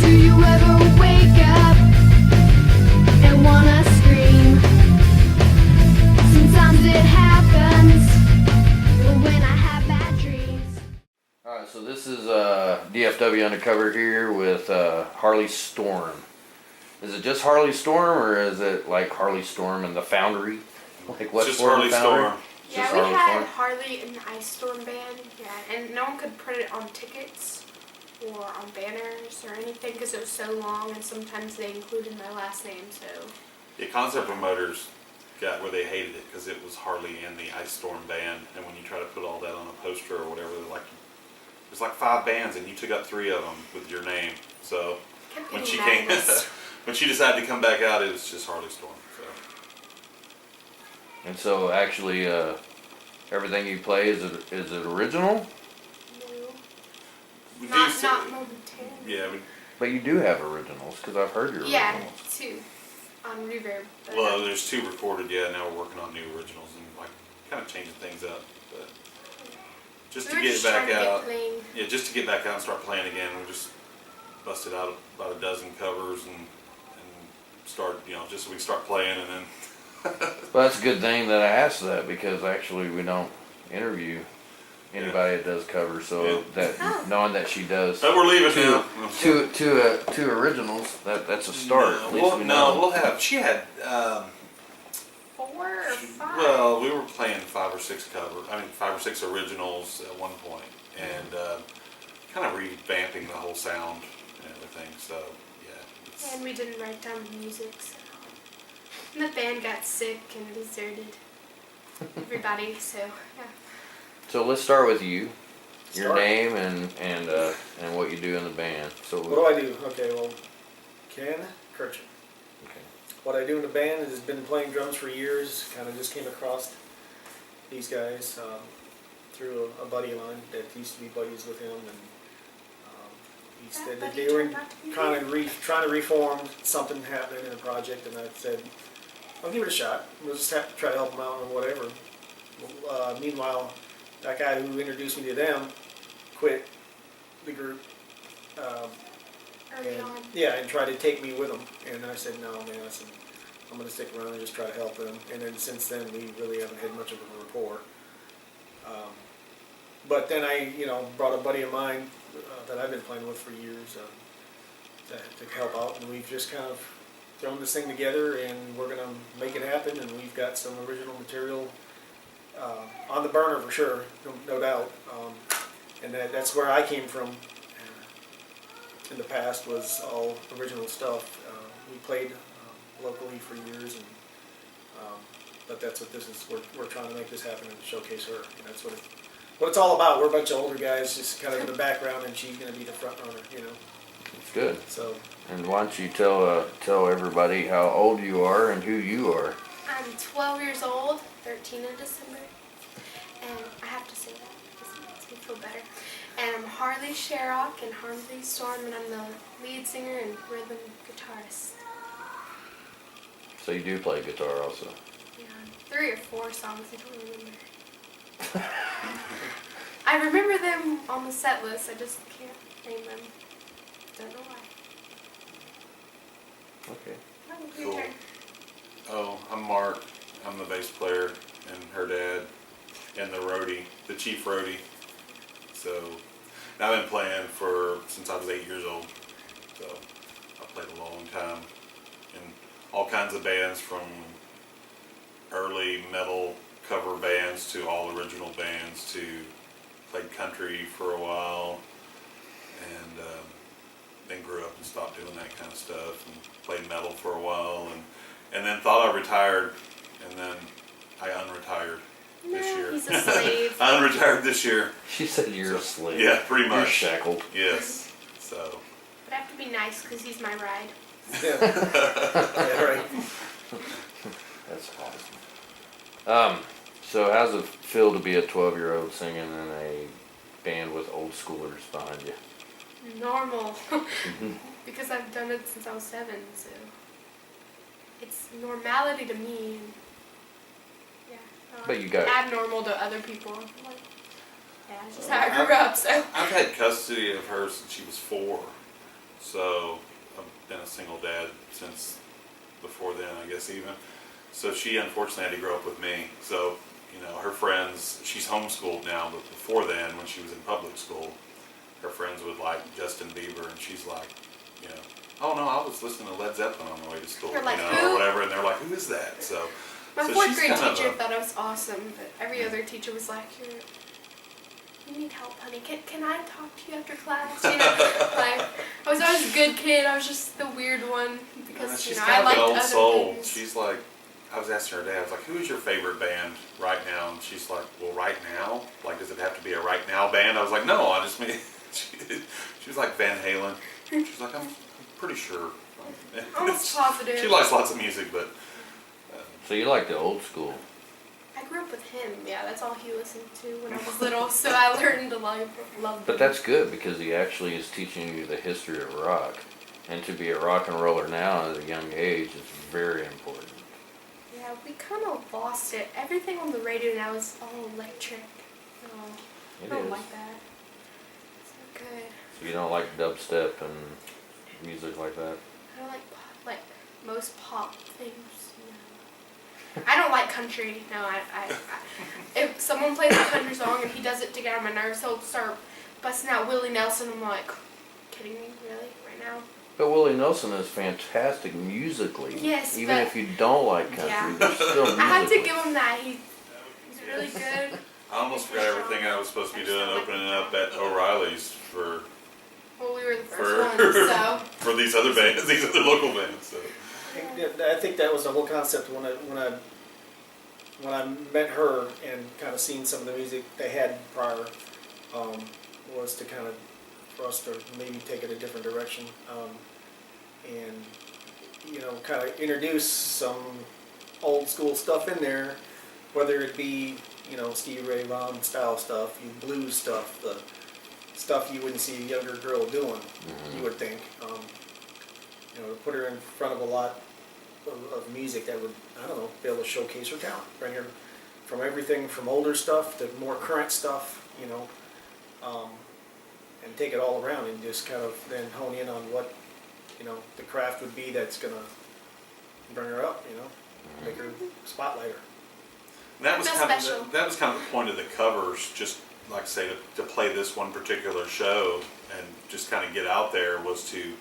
Do you ever wake up and wanna scream? Sometimes it happens when I have bad dreams. Alright, so this is DFW Undercover here with Harley Storm. Is it just Harley Storm, or is it like Harley Storm and the Foundry? Like what's just Harley Storm. Yeah, Just we Harley had Storm? Harley and the Ice Storm band, yeah, and no one could put it on tickets or on banners or anything because it was so long, and sometimes they included my last name, so. Yeah, concept promoters got where they hated it because it was Harley and the Ice Storm band, and when you try to put all that on a poster or whatever, there's like 5 bands and you took up 3 of them with your name. So Kept when getting she mad came, at us. when she decided to come back out, it was just Harley Storm. So. And so actually everything you play, is it original? No. We do Not say- momentarily. Yeah, But you do have originals, because I've heard your Yeah, originals. 2 on Reverb. but- well, there's 2 recorded. Yeah, now we're working on new originals and like kind of changing things up. But just We to were get just back trying to get out, playing. yeah, just to get back out and start playing again, we just busted out about a dozen covers and start, just so we can start playing and then. Well, that's a good thing that I asked that, because actually we don't interview anybody that does covers, so Yeah. that Oh. knowing that she does But we're leaving two, now. two originals, that's a start. At least we know. We'll have. She had. 4 or 5. Well, we were playing 5 or 6 5 or 6 originals at one point, and kind of revamping the whole sound and everything. So yeah. And we didn't write down the music, so. And the band got sick and deserted everybody, so yeah. So let's start with you, your Start. name and what you do in the band. So What do I do? Okay, well, Ken Kirchen. okay. What I do in the band is been playing drums for years. Kind of just came across these guys through a buddy of mine that used to be buddies with him, and he said that they were kind of trying to reform something happening in a project, and I said, I'll give it a shot. We'll just have to try to help them out or whatever. Meanwhile, that guy who introduced me to them quit the group. Early And, on. yeah, and tried to take me with them. And I said, no, man, I said, I'm going to stick around and just try to help them. And then since then, we really haven't had much of a rapport. But then I, brought a buddy of mine that I've been playing with for years to help out. And we've just kind of thrown this thing together, and we're going to make it happen. And we've got some original material on the burner for sure, no doubt. And that's where I came from. In the past was all original stuff. We played locally for years, and but that's what this is. We're trying to make this happen and showcase her, and that's what it's all about. We're a bunch of older guys, just kind of in the background, and she's going to be the front runner, It's good. So And why don't you tell everybody how old you are and who you are? I'm 12 years old, 13 in December, and I have to say that because it makes me feel better. And I'm Harley Sherrock and Harley Storm, and I'm the lead singer and rhythm guitarist. So you do play guitar also. Yeah, 3 or 4 songs, I don't remember. I remember them on the set list, I just can't name them. Don't know why. Okay. Oh, your Cool. turn. Oh, I'm Mark. I'm the bass player and her dad and the roadie, the chief roadie. So now I've been playing since I was 8 years old. So I played a long time in all kinds of bands, from early metal cover bands to all original bands, to played country for a while, and then grew up and stopped doing that kind of stuff and played metal for a while, and then thought I retired, and then I unretired this No, year. he's a slave. I unretired this year. She said you're a slave. Yeah, pretty You're much. shackled. Yes. So. But I have to be nice because he's my ride. yeah, yeah, right. That's awesome. So how's it feel to be a 12-year-old singing in a band with old schoolers behind you? Normal. Because I've done it since I was 7, so it's normality to me. Yeah. But you got- abnormal to other people. Like, Yeah, that's just how I grew up. So I've had custody of her since she was 4, so I've been a single dad since before then, I guess even. So she unfortunately had to grow up with me. So, you know, her friends, she's homeschooled now, but before then, when she was in public school, her friends would like Justin Bieber, and she's like, you know, oh no, I was listening to Led Zeppelin on the way to school, You're like, you know, who? or whatever, and they're like, who is that? So, my so 4th she's grade kind of teacher a- thought I was awesome, but every other teacher was like, you need help, honey. Can I talk to you after class? You know, like I was always a good kid. I was just the weird one because she's you know kind I of liked an old other soul. things. She's like, I was asking her today, I was like, who is your favorite band right now? And she's like, well, right now? Like, does it have to be a right now band? I was like, no, I just mean, she was like Van Halen. She's like, I'm pretty sure. Almost positive. She likes lots of music, but So you like the old school? I grew up with him. Yeah, that's all he listened to when I was little. So I learned to love But him. that's good because he actually is teaching you the history of rock. And to be a rock and roller now at a young age is very important. Yeah, we kind of lost it. Everything on the radio now is all electric. No, I It don't is. like that. It's not good. So you don't like dubstep and music like that? I don't like most pop things. No. I don't like country. No, I if someone plays a country song and he does it to get on my nerves, he'll start busting out Willie Nelson. I'm like, kidding me, really, right now? But Willie Nelson is fantastic musically. Yes, Even but- if you don't like country, Yeah. there's still music. I have to give him that. He's really good. I almost forgot everything I was supposed to be doing, opening up at O'Reilly's for Well, we were the For- first ones, so. for these other bands, these other local bands. So. I think that was the whole concept when I met her and kind of seen some of the music they had prior, was to kind of for us to maybe take it a different direction, and you know, kind of introduce some old school stuff in there, whether it be, you know, Stevie Ray Vaughan style stuff, blues stuff, the stuff you wouldn't see a younger girl doing, you would think. You know, to put her in front of a lot of music that would, I don't know, be able to showcase her talent. Bring her from everything from older stuff to more current stuff, you know, and take it all around and just kind of then hone in on what, you know, the craft would be that's going to bring her up, you know, make her spotlight her. And that was Feel kind special. of that was kind of the point of the covers, just like I say, to play this one particular show and just kind of get out there, was to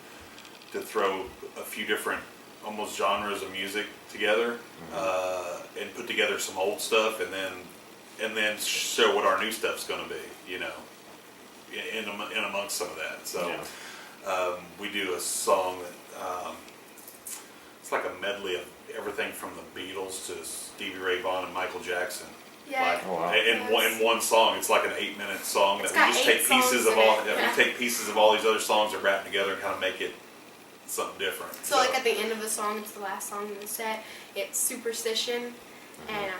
throw a few different almost genres of music together, and put together some old stuff, and then show what our new stuff's going to be, you know, in amongst some of that. So we do a song that it's like a medley of everything from the Beatles to Stevie Ray Vaughan and Michael Jackson. Yeah. Like, Oh, wow. in one song, it's like an 8-minute song It's that we got just 8 take pieces songs of in all. it. Yeah, Yeah. we take pieces of all these other songs and wrap together and kind of make it something different. So like at the end of the song, it's the last song in the set. It's Superstition, and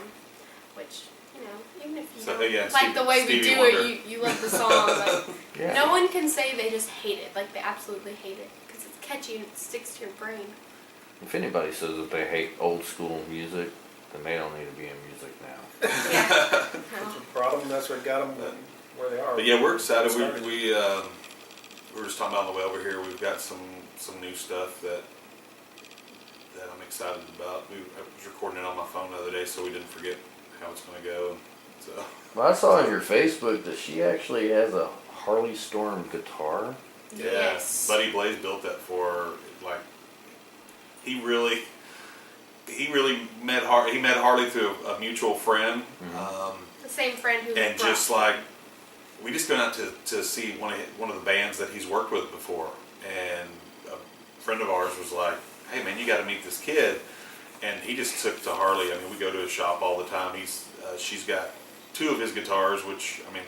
which, you know, even if you So, don't yeah, like Stevie- the way we Stevie do Wonder. it, you love the song. Like, Yeah. no one can say they just hate it. Like they absolutely hate it because it's catchy and it sticks to your brain. If anybody says that they hate old school music, then they don't need to be in music now. Yeah. That's No. what brought them, that's what got them where they are. But yeah, we're excited. Started. We were just talking about on the way over here. We've got some new stuff that I'm excited about. I was recording it on my phone the other day, so we didn't forget how it's going to go. So Well, I saw on your Facebook that she actually has a Harley Storm guitar. yeah, Yes. Buddy Blaze built that for her. Like he really met Harley through a mutual friend. The same friend who And brought- just like, we just went out to see one of the bands that he's worked with before, and a friend of ours was like, "Hey man, you got to meet this kid," and he just took to Harley. I mean, we go to his shop all the time. She's got 2 of his guitars, which I mean,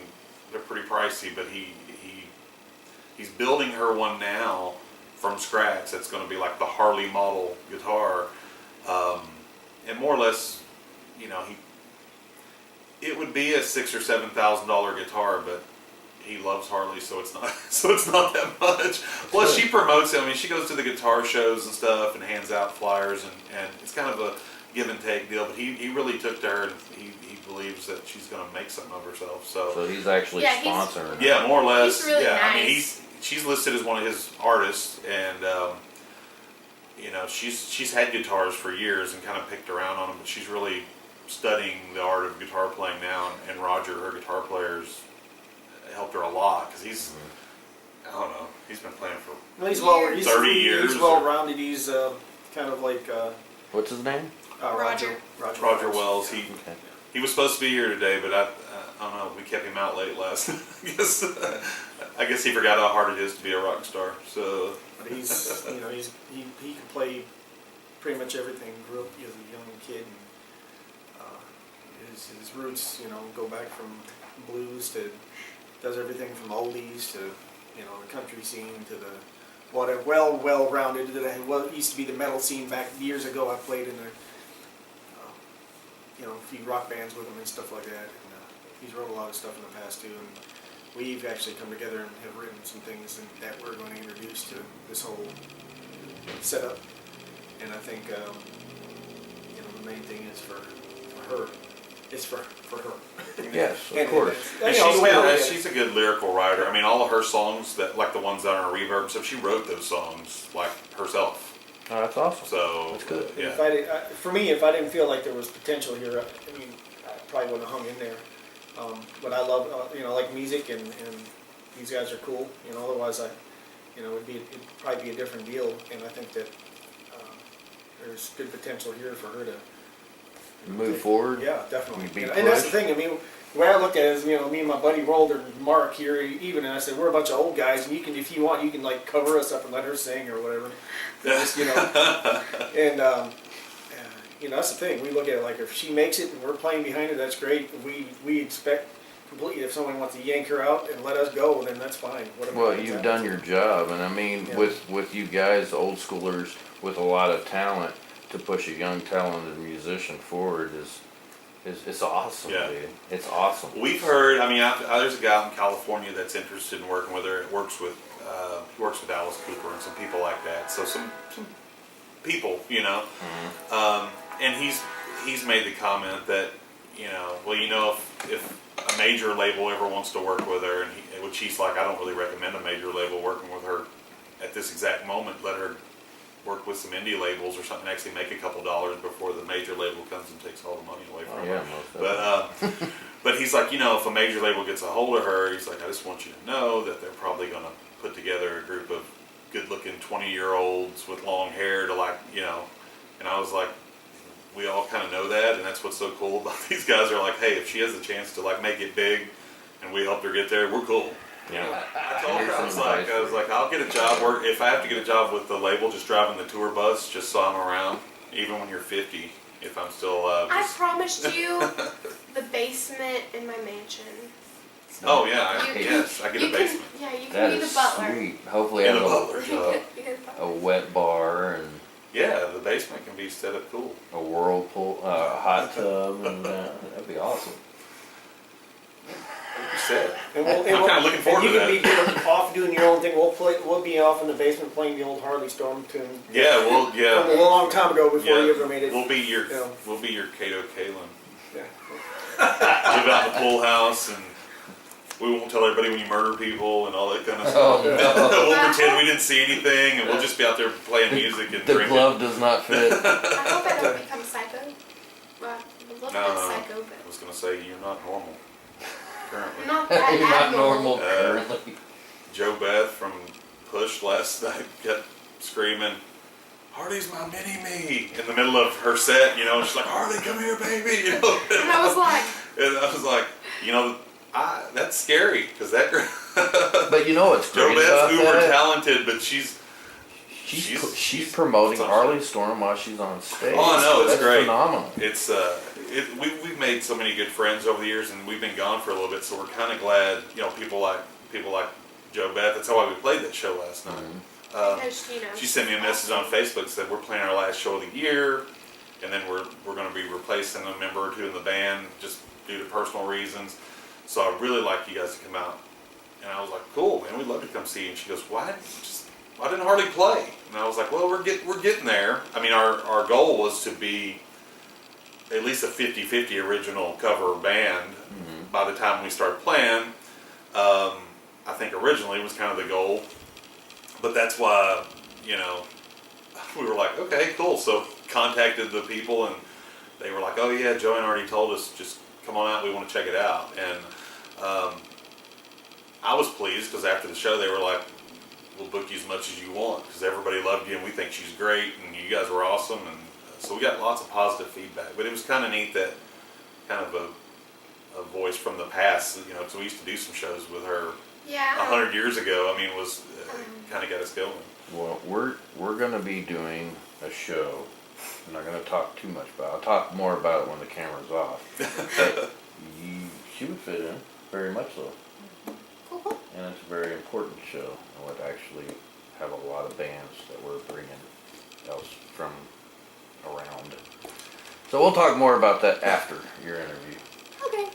they're pretty pricey, but he's building her one now from scratch. That's going to be like the Harley model guitar, and more or less, you know, it would be a $6,000 or $7,000 guitar, but he loves Harley, so it's not that much. Plus, she promotes it. I mean, she goes to the guitar shows and stuff and hands out flyers, and it's kind of give and take deal, but he really took to her, and he believes that she's going to make something of herself. So he's actually Yeah, sponsoring. Yeah, more or less. He's really yeah, I mean, nice. she's listed as one of his artists, and you know, she's had guitars for years and kind of picked around on them, but she's really studying the art of guitar playing now. And Roger, her guitar player's helped her a lot because he's, I don't know, he's been playing for Well, he's 30 years. He's well rounded. He's kind of like What's his name? Roger. Roger Wells. Okay. He was supposed to be here today, but I don't know. We kept him out late last. I guess he forgot how hard it is to be a rock star. So. But he's, you know, he can play pretty much everything. Grew up as a young kid, and his roots, you know, go back from blues to does everything from oldies to, you know, the country scene to the well rounded. What used to be the metal scene back years ago. I played in you know, a few rock bands with him and stuff like that. And he's wrote a lot of stuff in the past too. And we've actually come together and have written some things that we're going to introduce to this whole setup. And I think, you know, the main thing is for her. It's for her. Yes, of And course. And you know, the way I look at it. she's a good lyrical writer. I mean, all of her songs, that like the ones that are on Reverb, so she wrote those songs like herself. Oh, that's awesome. So That's good. Yeah. If for me, if I didn't feel like there was potential here, I mean, I probably wouldn't have hung in there. But I love, you know, like music, and these guys are cool. You know, otherwise you know, it'd probably be a different deal. And I think that there's good potential here for her to Move forward. Yeah, definitely. Be You know, and that's the pushed. thing. I mean, the way I looked at it is, you know, me and my buddy Roller and Mark here, even, and I said, we're a bunch of old guys, and you can, if you want, you can like cover us up and let her sing or whatever. Just, you know, and you know, that's the thing. We look at it like, if she makes it and we're playing behind her, that's great. We expect completely, if someone wants to yank her out and let us go, then that's fine. Whatever Well, happens, you've happens. done your job, and I mean, Yeah. with you guys, old schoolers with a lot of talent, to push a young talented musician forward is it's awesome, Yeah. dude. It's awesome. We've heard. I mean, there's a guy out in California that's interested in working with her. He works with Alice Cooper and some people like that. So some people, you know. And he's made the comment that, you know, well, you know, if a major label ever wants to work with her, and which he's like, I don't really recommend a major label working with her at this exact moment. Let her work with some indie labels or something, actually make a couple dollars before the major label comes and takes all the money away from Oh, her. yeah, most definitely. But he's like, you know, if a major label gets a hold of her, he's like, I just want you to know that they're probably going to put together a group of good-looking 20-year-olds with long hair to, like, you know. And I was like, we all kind of know that, and that's what's so cool about these guys. Are like, hey, if she has a chance to like make it big, and we helped her get there, we're cool. Yeah. I told her, I was like, I'll get a job work if I have to get a job with the label, just driving the tour bus, just so I'm around, even when you're 50, if I'm still alive. I just- promised you the basement in my mansion. Oh yeah, You- yes, I get a you can- basement. Yeah, you can That be is the butler. sweet. Hopefully, In have a butler You job. can be the butler. a wet bar and Yeah, the basement can be set up cool. a whirlpool, hot tub, and that'd be awesome. Like you said. And I'm kinda looking forward and to you can be off doing your own thing. We'll be off in the basement playing the old Harley Storm tune. Yeah, well, From a yeah. long time ago before Yeah. you ever made it. We'll be your Yeah. Cato Kalin. Yeah. Live out in the pool house, and we won't tell everybody when you murder people and all that kind of Oh, stuff. no. We'll pretend we didn't see anything, and we'll just be out there playing music and The drinking. glove does not fit. I hope I don't become psycho. Well, I'm a little bit No. psycho, I but was gonna say you're not normal currently. not that You're not abnormal. normal currently. Joe Beth from Push last night kept screaming, "Harley's my mini-me," in the middle of her set, you know, and she's like, "Harley, come here, baby," you know. And I was like, you know, that's scary, because that girl, But you know what's Joe great Beth's about uber that? talented, but she's She's promoting something. Harley Storm while she's on stage. Oh, I know, it's That's great. phenomenal. It's we've made so many good friends over the years, and we've been gone for a little bit, so we're kind of glad, you know, people like Joe Beth. That's why we played that show last night. because, you know. She sent me a message on Facebook, said we're playing our last show of the year, and then we're going to be replacing a member or two in the band just due to personal reasons. So I really like you guys to come out. And I was like, cool, man, we'd love to come see you. And she goes, why didn't Harley play? And I was like, well, we're getting there. I mean, our goal was to be at least a 50-50 original cover band by the time we started playing. I think originally was kind of the goal, but that's why, you know, we were like, okay, cool. So contacted the people, and they were like, oh yeah, Joanne already told us, just come on out, we want to check it out. And I was pleased because after the show they were like, we'll book you as much as you want because everybody loved you and we think she's great and you guys were awesome. And so we got lots of positive feedback, but it was kind of neat that kind of a voice from the past, you know, because we used to do some shows with her Yeah. 100 years ago. I mean, it was kind of got us going. Well, we're gonna be doing a show. I'm not gonna talk too much about it. I'll talk more about it when the camera's off. But she would fit in, very much so. Cool. And it's a very important show. I would actually have a lot of bands that we're bringing else from around. So we'll talk more about that after your interview. Okay.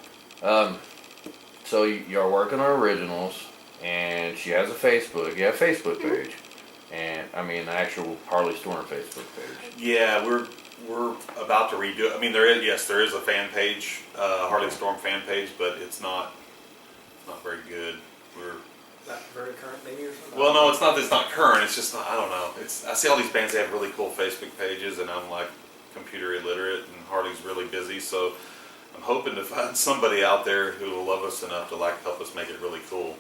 So you're working on originals, and she has a Facebook. You have a Facebook page, and I mean the actual Harley Storm Facebook page. Yeah, we're about to redo it. I mean, there is a fan page, Harley Storm fan page, but it's not very good. We're Not very current, maybe, or something? Well, no, it's not that it's not current. It's just I don't know. I see all these bands that have really cool Facebook pages, and I'm like computer illiterate, and Harley's really busy. So I'm hoping to find somebody out there who will love us enough to like help us make it really cool.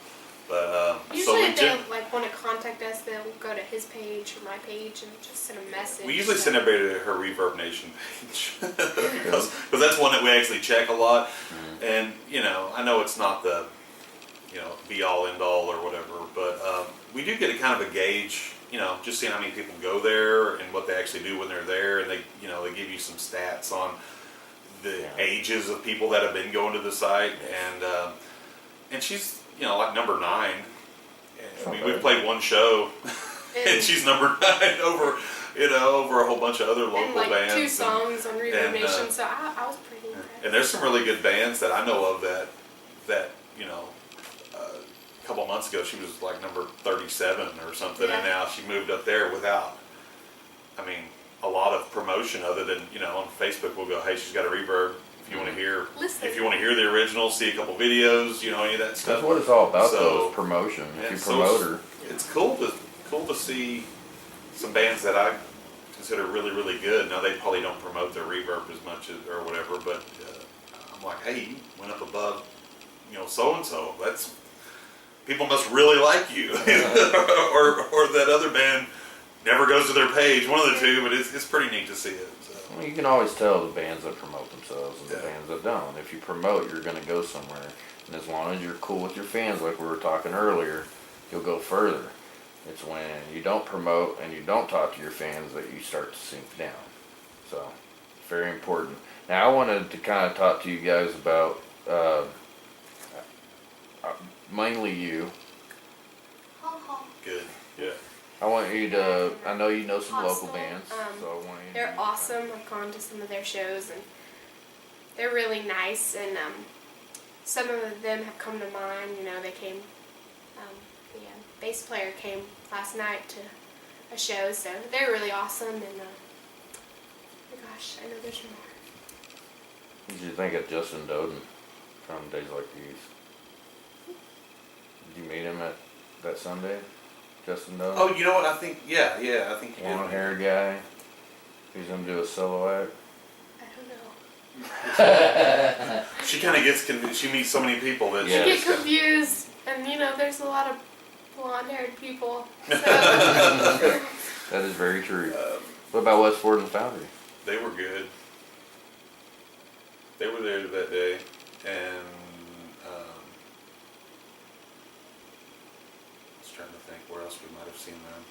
But Usually, if they like want to contact us, they'll go to his page or my page and just send a message. we usually send everybody to her Reverb Nation page because that's one that we actually check a lot. And you know, I know it's not the be all end all or whatever, but we do get a kind of a gauge, just seeing how many people go there and what they actually do when they're there, and they give you some stats on the ages of people that have been going to the site, and she's like number 9. I mean, we've played one show, and she's number 9 over a whole bunch of other local and like bands. 2 songs on Reverb Nation, so I was pretty impressed. And there's some really good bands that I know of that a couple months ago she was like number 37 or something, and now she moved up there without, a lot of promotion other than on Facebook we'll go, hey, she's got a Reverb. If you want to hear, the original, see a couple videos, any of that stuff. That's what it's all about, though, is promotion. If you promote her, it's cool to see some bands that I consider really, really good. Now they probably don't promote their Reverb as much or whatever, but I'm like, hey, you went up above, so and so. That's people must really like you, or that other band never goes to their page. One of the two, but it's pretty neat to see it. So. Well, you can always tell the bands that promote themselves and the bands that don't. If you promote, you're going to go somewhere, and as long as you're cool with your fans, like we were talking earlier, you'll go further. It's when you don't promote and you don't talk to your fans that you start to sink down. So, very important. Now, I wanted to kind of talk to you guys about mainly you. Good, yeah. I want you to, I know you know some local Awesome. bands, so I want you to. They're awesome. I've gone to some of their shows, and they're really nice, and some of them have come to mind. They came, the bass player came last night to a show, so they're really awesome, and oh my gosh, I know there's more. What did you think of Justin Doden from Days Like These? Did you meet him at that Sunday? Justin Doden? Oh, you know what? I think, I think you did. Long hair guy. He's gonna do a solo act. I don't know. She kind of gets confused. She meets so many people that You get confused, and there's a lot of blonde-haired people. So. That is very true. What about Westford and the Foundry? They were good. They were there that day, and I was trying to think where else we might have seen them.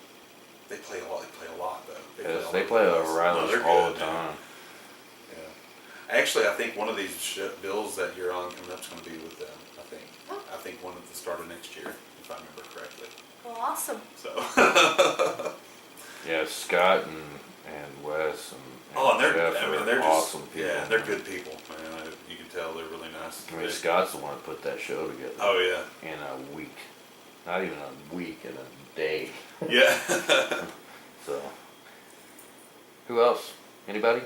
They play a lot. They play a lot, though. Yes, they play O'Reilly's all the time. Yeah. Actually, I think one of these bills that you're on coming up is going to be with them. I think one at the start of next year, if I remember correctly. Well, awesome. So. Yeah, Scott and Wes and and they're Jeff are awesome just, people. yeah, they're good people, man. You can tell they're really nice. Scott's the one that put that show together. Oh yeah. In a week, not even a week, in a day. Yeah. So, who else? Anybody?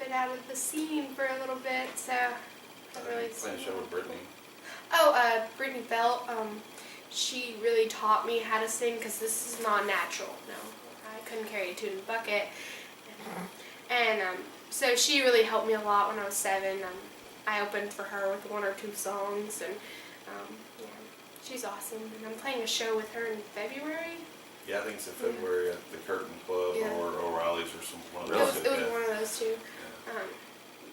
drifted out of the scene for a little bit, so I really. Playing a show with Brittany. Oh, Brittany Belt. She really taught me how to sing because this is not natural. No, I couldn't carry a tune in a bucket, and so she really helped me a lot when I was 7. I opened for her with 1 or 2 songs, and yeah, she's awesome. And I'm playing a show with her in February. Yeah, I think it's in February at the Curtain Club Yeah. or O'Reilly's or some one of It those. was, one of those two.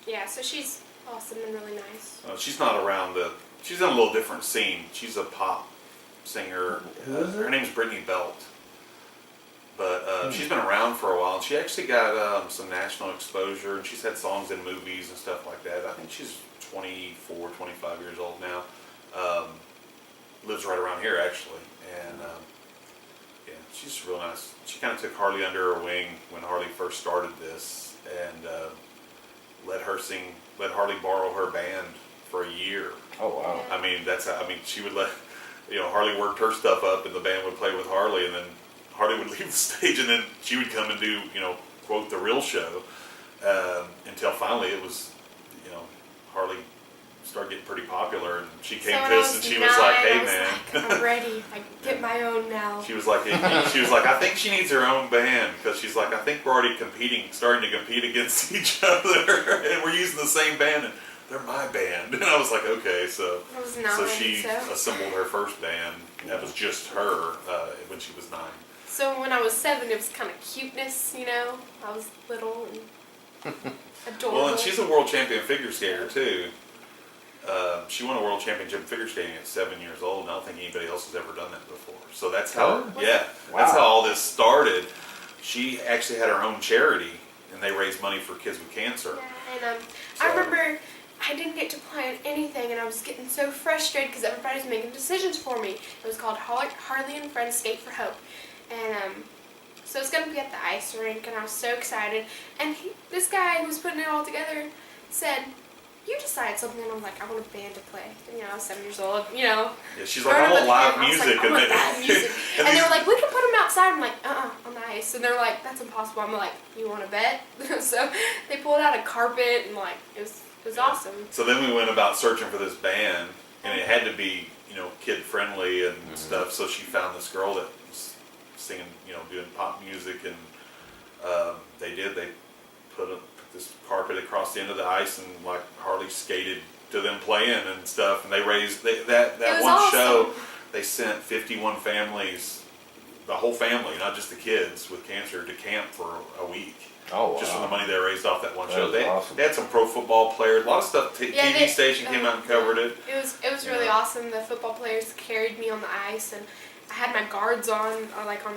Yeah, so she's awesome and really nice. She's not around she's in a little different scene. She's a pop singer. Who is Her it? name's Brittany Belt. But she's been around for a while, and she actually got some national exposure, and she's had songs in movies and stuff like that. I think she's 24, 25 years old now. Lives right around here, actually. And yeah, she's real nice. She kind of took Harley under her wing when Harley first started this, and let Harley borrow her band for a year. Oh wow. I mean, she would let, Harley worked her stuff up, and the band would play with Harley, and then Harley would leave the stage, and then she would come and do, quote, the real show, until finally it was, Harley started getting pretty popular, and she came to us, and she was like, "Hey, man, I'm ready. I get my own now." She was like, I think she needs her own band, because she's like, I think we're already starting to compete against each other, and we're using the same band, and they're my band. And I was like, okay, so I was 9, so she assembled her first band. That was just her when she was 9. So when I was 7, it was kind of cuteness, I was little and adorable. Well, and she's a world champion figure skater too. She won a world championship in figure skating at 7 years old, and I don't think anybody else has ever done that before. So that's how, that's how all this started. She actually had her own charity, and they raised money for kids with cancer. Yeah, and I remember I didn't get to plan anything, and I was getting so frustrated because everybody's making decisions for me. It was called Harley and Friends Skate for Hope, and so it's going to be at the ice rink, and I was so excited. And this guy who was putting it all together said, "You decide something," and I'm like, "I want a band to play." And, I was 7 years old, Yeah, she's like, I want live music. I want live music. And they were like, "We can put them outside." I'm like, on the ice. And they're like, "That's impossible." I'm like, "You want to bet?" So they pulled out a carpet, and it was awesome. So then we went about searching for this band, and it had to be, kid friendly and stuff. So she found this girl that was singing, doing pop music, and they put this carpet across the end of the ice, and like Harley skated to them playing and stuff, and they raised that one awesome. show. They sent 51 families, the whole family, not just the kids with cancer, to camp for a week. Oh wow. Just from the money they raised off that one That show. is They awesome. had some pro football players, a lot of stuff. TV station came out and covered it. It was really awesome. The football players carried me on the ice, and I had my guards on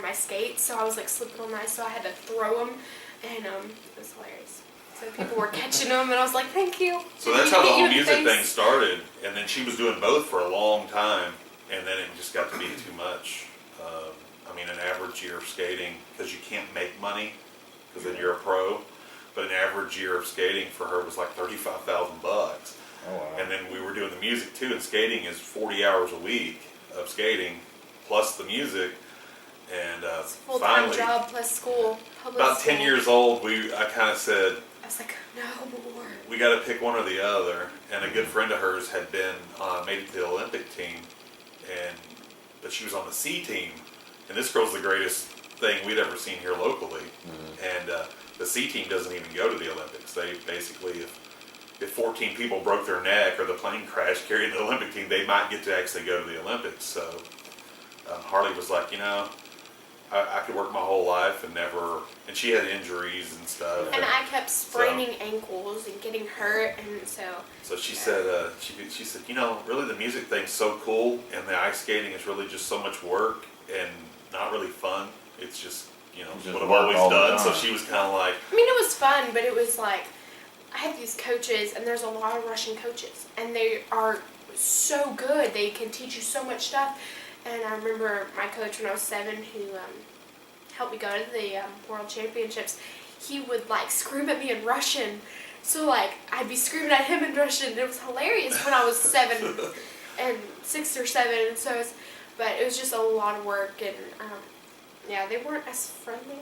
my skates, so I was slipping on the ice, so I had to throw them, and it was hilarious. So people were catching them, and I was like, "Thank you." So that's how the whole music thing started, and then she was doing both for a long time, and then it just got to be too much. An average year of skating, because you can't make money, because then you're a pro, but an average year of skating for her was like $35,000. Oh wow. And then we were doing the music too, and skating is 40 hours a week of skating, plus the music, and Full-time finally, job plus school. about 10 years old, I kind of said, I was like, "No more." we got to pick one or the other. And a good friend of hers had been made it to the Olympic team, but she was on the C team. And this girl's the greatest thing we'd ever seen here locally. And the C team doesn't even go to the Olympics. They basically, if 14 people broke their neck or the plane crashed carrying the Olympic team, they might get to actually go to the Olympics. So Harley was like, I could work my whole life and never, and she had injuries and stuff. And I kept spraining ankles and getting hurt, and so. So she said, she said, really the music thing's so cool, and the ice skating is really just so much work and not really fun. It's just, Just what I've work always all the done. So time. she was kind of like, It was fun, but it was I had these coaches, and there's a lot of Russian coaches, and they are so good. They can teach you so much stuff. And I remember my coach when I was 7, who helped me go to the World Championships. He would scream at me in Russian, so I'd be screaming at him in Russian. It was hilarious when I was 7 and 6 or 7, and so but it was just a lot of work, and they weren't as friendly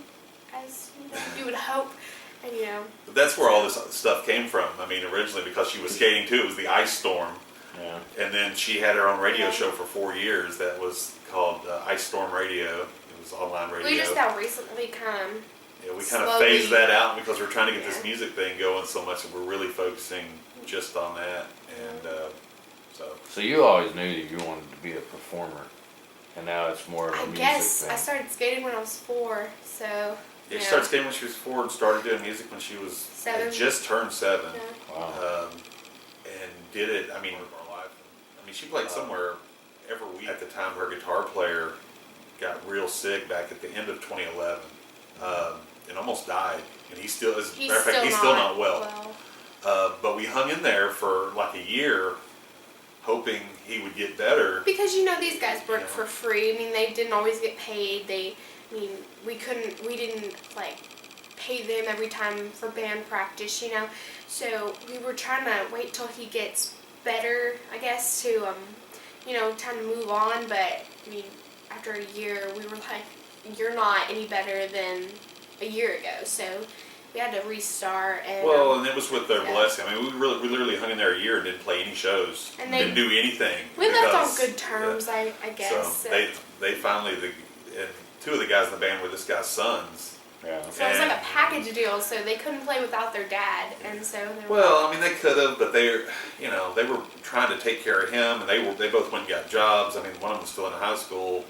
as you would hope. And you know, But that's where all this stuff came from. I mean, originally because she was skating too, it was the Ice Storm. Yeah. And then she had her own radio Yeah. show for 4 years that was called Ice Storm Radio. It was online radio. we just now recently kind of Yeah, we kind of slowly- phased that out because we're trying to get this Yeah. music thing going so much, and we're really focusing just on that. And so So you always knew that you wanted to be a performer, and now it's more of a I music guess thing. I started skating when I was 4, so yeah, you she know, started skating when she was 4 and started doing music when she was 7. had just turned 7. Yeah. Wow. And did it. I mean, she played somewhere every week. At the time, her guitar player got real sick back at the end of 2011, and almost died. And he still, as a matter of fact, he's still not well. But we hung in there for like a year, hoping he would get better. Because you know these guys work Yeah. for free. I mean, they didn't always get paid. I mean, we didn't like pay them every time for band practice, you know. So we were trying to wait till he gets better, I guess, to you know, time to move on. But I mean, after a year, we were like, you're not any better than a year ago. So we had to restart. And Well, and it was with their yeah. blessing. I mean, we literally hung in there a year and didn't play any shows, And didn't do anything. we left on because- good terms, I guess. So they finally and 2 of the guys in the band were this guy's sons. Yeah. So it was like a And- package deal, so they couldn't play without their dad, and so they were Well, I mean, they could have, but they were trying to take care of him, and they both went and got jobs. I mean, one of them was still in high school,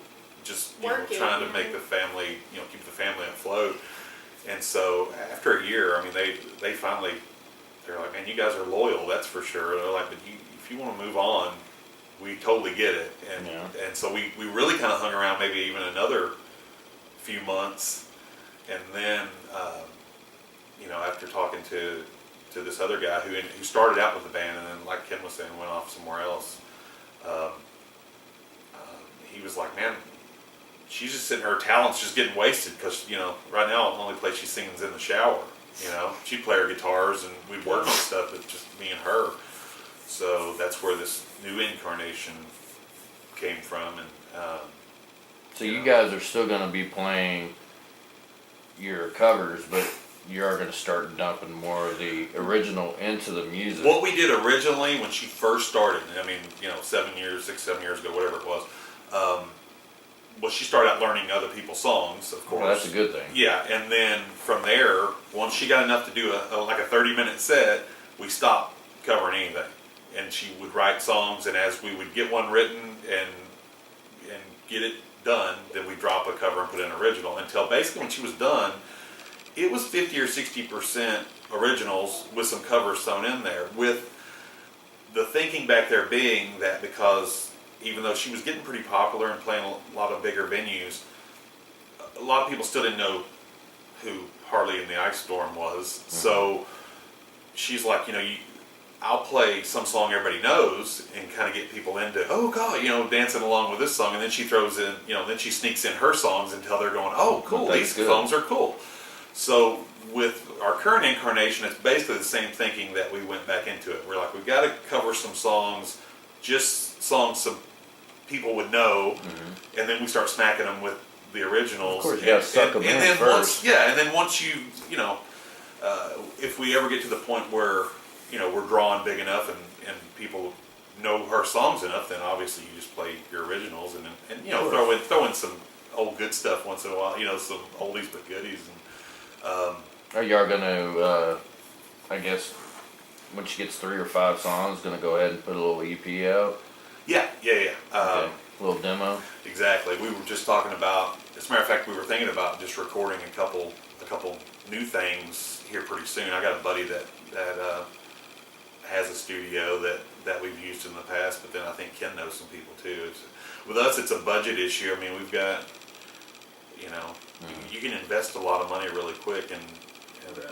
just Working, trying to yeah. make the family, keep the family afloat. And so after a year, I mean, they finally, they're like, man, you guys are loyal, that's for sure. They're like, but if you want to move on, we totally get it. And Yeah. and so we really kind of hung around maybe even another few months. And then, after talking to this other guy who started out with the band and then, like Ken was saying, went off somewhere else, he was like, man, she's just sitting, her talent's just getting wasted because, right now the only place she sings in the shower. She'd play her guitars and we'd work on stuff, it's just me and her. So that's where this new incarnation came from. And So you guys are still going to be playing your covers, but you are going to start dumping more of the original into the music. what we did originally when she first started, I mean, 7 years ago, whatever it was, she started out learning other people's songs, of course. Well, that's a good thing. Yeah, and then from there, once she got enough to do like a 30-minute set, we stopped covering anything. And she would write songs, and as we would get one written and get it done, then we drop a cover and put in an original. Until basically when she was done, it was 50 or 60% originals with some covers thrown in there. With the thinking back there being that because even though she was getting pretty popular and playing a lot of bigger venues, a lot of people still didn't know who Harley and the Ice Storm was. Mm-hmm. So she's like, I'll play some song everybody knows and kind of get people into, oh God, dancing along with this song. And then she throws in, then she sneaks in her songs until they're going, oh cool, That's these good. songs are cool. So with our current incarnation, it's basically the same thinking that we went back into it. We're like, we've got to cover some songs, just songs some people would know, and then we start smacking them with the originals. Of course, you gotta suck them in then first. once you, if we ever get to the point where, we're drawing big enough and people know her songs enough, then obviously you just play your originals and throw in some old good stuff once in a while, some oldies but goodies. And Are y'all going to, I guess, when she gets 3 or 5 songs, going to go ahead and put a little EP out? yeah. Okay. A little demo? Exactly. We were just talking about, as a matter of fact, we were thinking about just recording a couple new things here pretty soon. I got a buddy that has a studio that we've used in the past, but then I think Ken knows some people too. With us, it's a budget issue. I mean, we've got, you can invest a lot of money really quick, and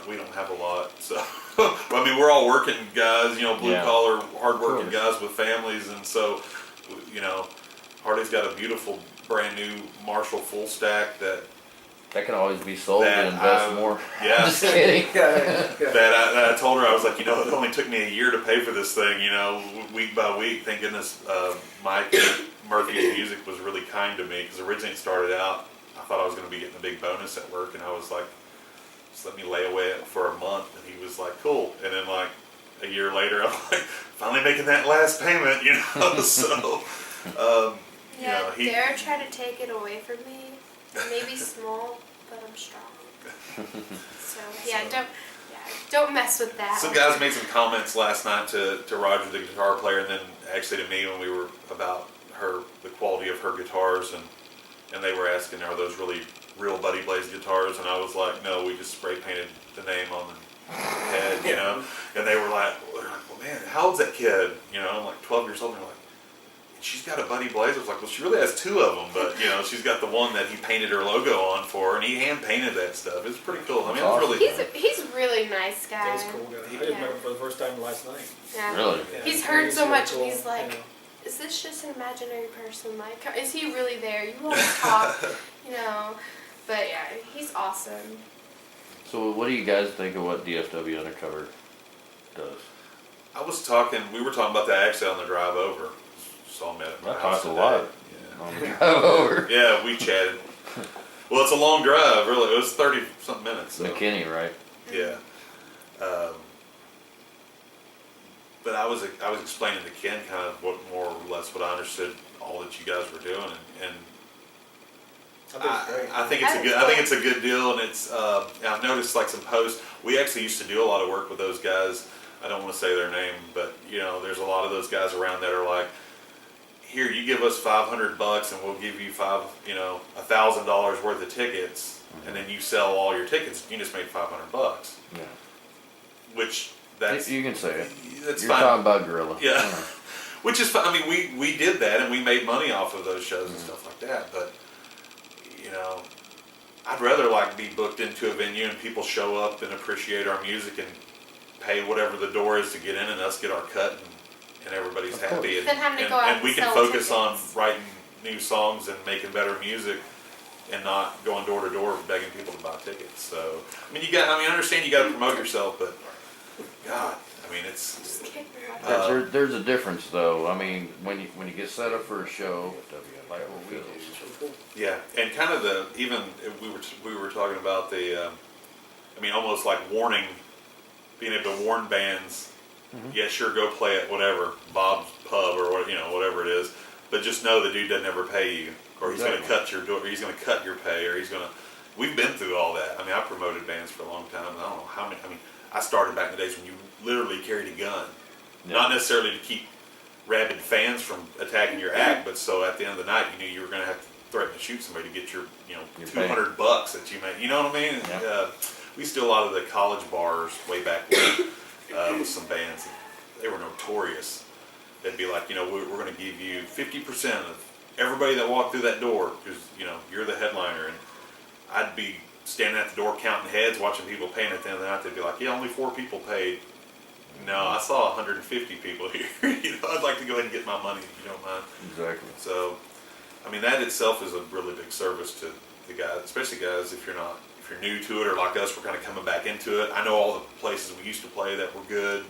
we don't have a lot. So, I mean, we're all working guys, blue collar, hard working guys with families, and so, Harley's got a beautiful brand new Marshall full stack that That can always be sold That and invest I- more. yeah. Just kidding. that I told her, I was like, it only took me a year to pay for this thing, week by week. Thank goodness Mike Murphy's Music was really kind to me, because originally it started out, I thought I was going to be getting a big bonus at work, and I was like, just let me lay away for a month, and he was like, cool. And then like a year later, I'm like, finally making that last payment, you know. So, you Yeah, know, Dare tried to take it away from me. Maybe small, but I'm strong. So yeah, don't mess with that. Some guys made some comments last night to Roger, the guitar player, and then actually to me when we were about the quality of her guitars, and they were asking, are those really real Buddy Blaze guitars? And I was like, no, we just spray painted the name on the head, you know. And they were like, well, man, how old's that kid? You know, I'm like 12 years old, and they're like, she's got a Buddy Blaze. I was like, well, she really has two of them, but you know, she's got the one that he painted her logo on for, and he hand painted that stuff. It's pretty cool. I mean, it's really. He's a really nice guy. He's a cool guy. I just met him for the first time last night. Yeah. Really? Yeah, He's heard so much, really and he's cool, like, you know. is this just an imaginary person? Like, is he really there? You always talk, you know. But yeah, he's awesome. So what do you guys think of what DFW Undercover does? We were talking about that actually on the drive over. Saw him at my I house talked a today. lot Yeah. on the drive over. Yeah, we chatted. Well, it's a long drive, really. It was 30-something minutes. So. McKinney, right? Yeah. But I was explaining to Ken kind of what more or less what I understood all that you guys were doing, and I think it's a good deal, and it's I've noticed like some posts. We actually used to do a lot of work with those guys. I don't want to say their name, but you know, there's a lot of those guys around that are like, here, you give us $500 and we'll give you $1,000 worth of tickets, and then you sell all your tickets. You just made $500. Yeah. Which that's You can say it. that's You're fine. talking about Gorilla. Yeah. Which is fine. I mean, we did that and we made money off of those shows and stuff like that. But you know, I'd rather like be booked into a venue and people show up and appreciate our music and pay whatever the door is to get in, and us get our cut, and everybody's Of happy. course. Than having to And, go out and we and can sell focus on tickets. writing new songs and making better music, and not going door to door begging people to buy tickets. So I mean, I understand you got to promote yourself, but God, I mean, it's Just kidding. There's a difference though. I mean, when you get set up for a show, like what we do. yeah, and kind of we were talking about the, I mean, almost like being able to warn bands. Yeah, sure, go play at whatever Bob's Pub or whatever it is, but just know the dude doesn't ever pay you, or he's going to cut your door, or he's going to cut your pay, or he's going to. We've been through all that. I mean, I promoted bands for a long time. And I don't know how many. I mean, I started back in the days when you literally carried a gun, not necessarily to keep rabid fans from attacking your act, but so at the end of the night, you knew you were going to have to threaten to shoot somebody to get your Your $200 that you made. You know what I mean? Yeah. We used to do a lot of the college bars way back when. With some bands, they were notorious. They'd be like, we're going to give you 50% of everybody that walked through that door because you're the headliner. And I'd be standing at the door counting heads, watching people paying at the end of the night. They'd be like, yeah, only 4 people paid. No, I saw 150 people here. I'd like to go ahead and get my money if you don't mind. Exactly. So, I mean, that itself is a really big service to the guys, especially guys if you're new to it, or like us, we're kind of coming back into it. I know all the places we used to play that were good,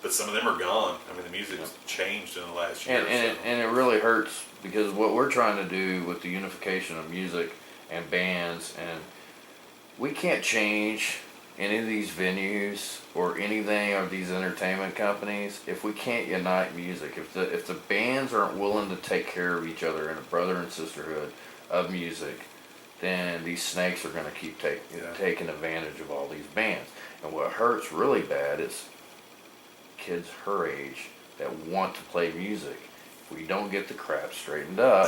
but some of them are gone. I mean, the music's changed in the last year. And it really hurts because what we're trying to do with the unification of music and bands, and we can't change any of these venues or anything of these entertainment companies if we can't unite music. If the bands aren't willing to take care of each other in a brother and sisterhood of music, then these snakes are going to keep taking advantage of all these bands. And what hurts really bad is kids her age that want to play music. If we don't get the crap straightened up,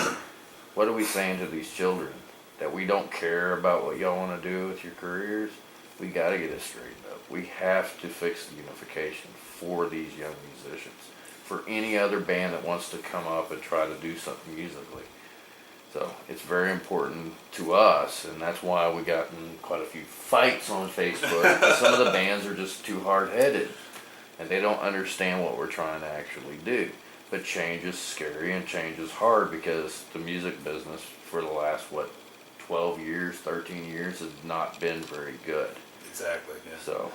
what are we saying to these children? That we don't care about what y'all want to do with your careers? We got to get it straightened up. We have to fix the unification for these young musicians. For any other band that wants to come up and try to do something musically. So it's very important to us, and that's why we got in quite a few fights on Facebook. Some of the bands are just too hard-headed, and they don't understand what we're trying to actually do. But change is scary and change is hard because the music business for the last, 12 years, 13 years has not been very good. Exactly, yeah. So,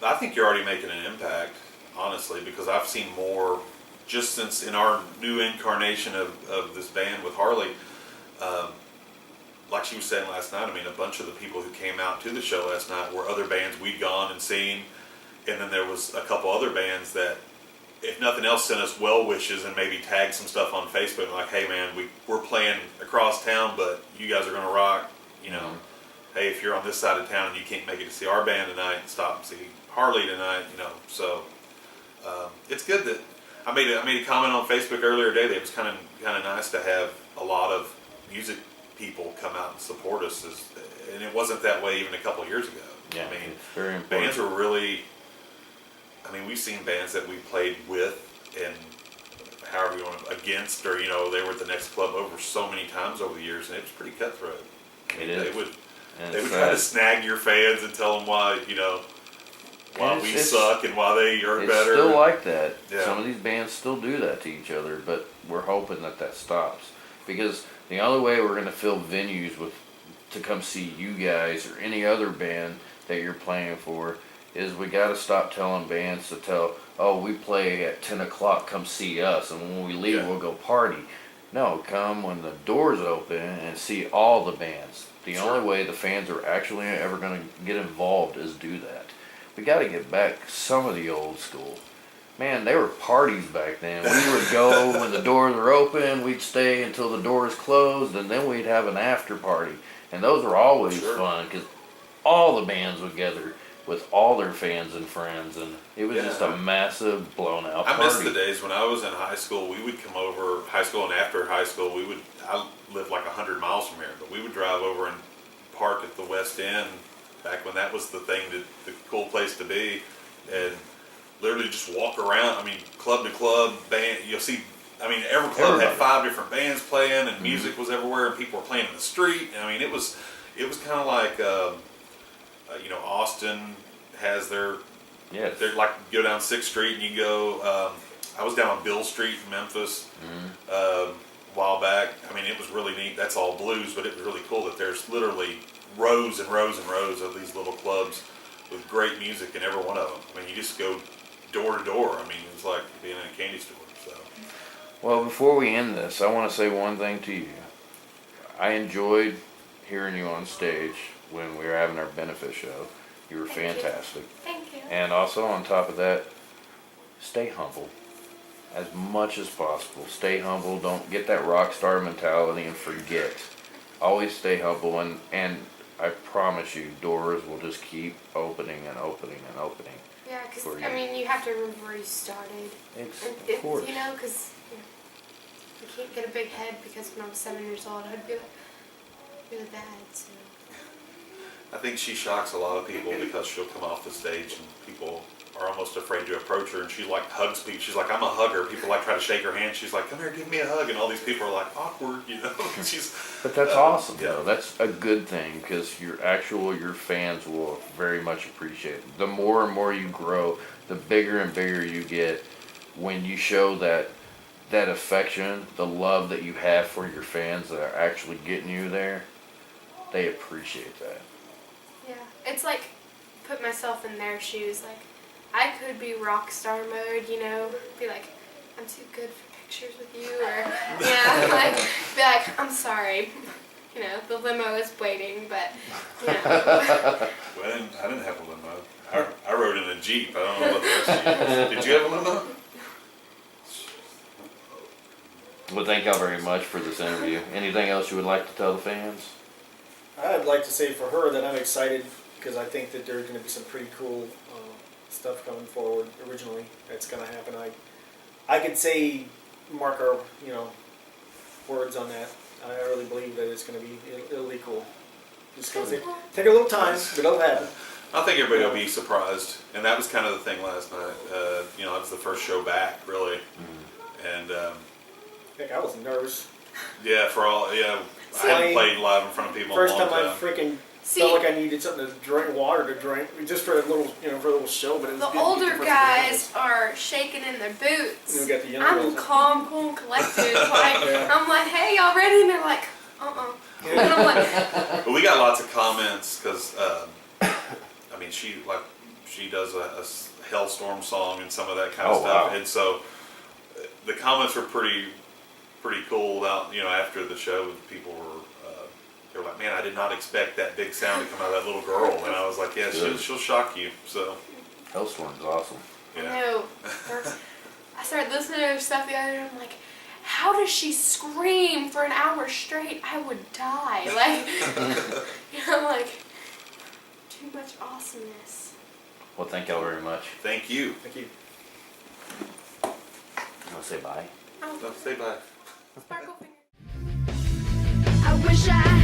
I think you're already making an impact, honestly, because I've seen more, just since in our new incarnation of this band with Harley, like she was saying last night, I mean, a bunch of the people who came out to the show last night were other bands we'd gone and seen, and then there was a couple other bands that, if nothing else, sent us well wishes and maybe tagged some stuff on Facebook, like, hey man, we're playing across town, but you guys are gonna rock, you know. Hey, if you're on this side of town and you can't make it to see our band tonight, stop and see Harley tonight, you know. So it's good that I made a comment on Facebook earlier today that it was kind of nice to have a lot of music people come out and support us, and it wasn't that way even a couple of years ago. Yeah, I mean, it's very important. bands were really. I mean, we've seen bands that we played with and however you want to, against, or, you know, they were at the next club over so many times over the years, and it was pretty cutthroat. I mean, It is. They would try to snag your fans and tell them why, you know, why we suck and why they are it's better. still like that. Yeah. Some of these bands still do that to each other, but we're hoping that stops, because the only way we're going to fill venues to come see you guys or any other band that you're playing for is we got to stop telling bands to tell, oh, we play at 10 o'clock, come see us, and when we leave, Yeah. we'll go party. No, come when the doors open and see all the bands. The only way the fans are actually ever going to get involved is do that. We got to get back some of the old school. Man, they were parties back then. We would go when the doors were open, we'd stay until the doors closed, and then we'd have an after party. And those were always fun, because all the bands would gather with all their fans and friends, and it was just a massive blown out party. I miss the days when I was in high school. We would come over, high school and after high school, I lived like 100 miles from here, but we would drive over and park at the West End back when that was the thing, the cool place to be, and literally just walk around. I mean, club to club, band, you'll see, I mean, every club had 5 different bands playing, and music was everywhere, and people were playing in the street. And I mean, it was kind of like, you know, Austin has their like, you go down 6th Street and you go, I was down on Bill Street in Memphis a while back. I mean, it was really neat. That's all blues, but it was really cool that there's literally rows and rows and rows of these little clubs with great music in every one of them. I mean, you just go door to door. I mean, it's like being in a candy store. So. Well, before we end this, I want to say one thing to you. I enjoyed hearing you on stage when we were having our benefit show. You were fantastic. Thank you. And also, on top of that, stay humble as much as possible. Stay humble. Don't get that rock star mentality and forget. Always stay humble, and I promise you, doors will just keep opening and opening and opening. Yeah, because, for you. I mean, you have to remember where you started. Of course. You know, because I can't get a big head, because when I was 7 years old, I'd be like really bad, so. I think she shocks a lot of people because she'll come off the stage and people are almost afraid to approach her, and she like hugs people. She's like, I'm a hugger. People like try to shake her hand. She's like, come here, give me a hug. And all these people are like, awkward, you know. But that's awesome, yeah. though. That's a good thing, because your fans will very much appreciate it. The more and more you grow, the bigger and bigger you get. When you show that affection, the love that you have for your fans that are actually getting you there, they appreciate that. Yeah, it's like, put myself in their shoes, like, I could be rock star mode, you know, be like, I'm too good for pictures with you, or, yeah, like, be like, I'm sorry, you know, the limo is waiting, but, you know. Well, I didn't have a limo. I rode in a Jeep. I don't know what the rest of you did. You have a limo? Well, thank y'all very much for this interview. Anything else you would like to tell the fans? I'd like to say for her that I'm excited, because I think that there's going to be some pretty cool stuff coming forward originally that's going to happen. I could say, mark our, you know, words on that. I really believe that it's going to be really cool. Just going to take a little time, but it'll happen. I think everybody will be surprised, and that was kind of the thing last night. You know, that was the first show back, really, and Heck, I was nervous. yeah, I hadn't played live in front of people First in a long time time. I freaking felt like I needed something to drink, water to drink, just for a little, you know, for a little show. But it was The good older for guys are shaking in their boots. And we got the younger I'm ones. calm, cool, and collected. Like, Yeah. I'm like, hey, y'all ready? And they're like, And I'm like, But we got lots of comments because, I mean, she does a Hellstorm song and some of that kind of stuff, wow. and so the comments were pretty cool. Out, you know, after the show, people were they're like, man, I did not expect that big sound to come out of that little girl. And I was like, yeah, she'll shock you. So, Hellstorm's awesome. I yeah. know. I started listening to her stuff the other day. I'm like, how does she scream for an hour straight? I would die. Like, like, too much awesomeness. Well, thank y'all very much. Thank you. Thank you. You want to say bye? Oh, No, say bye. sparkle finger. I wish I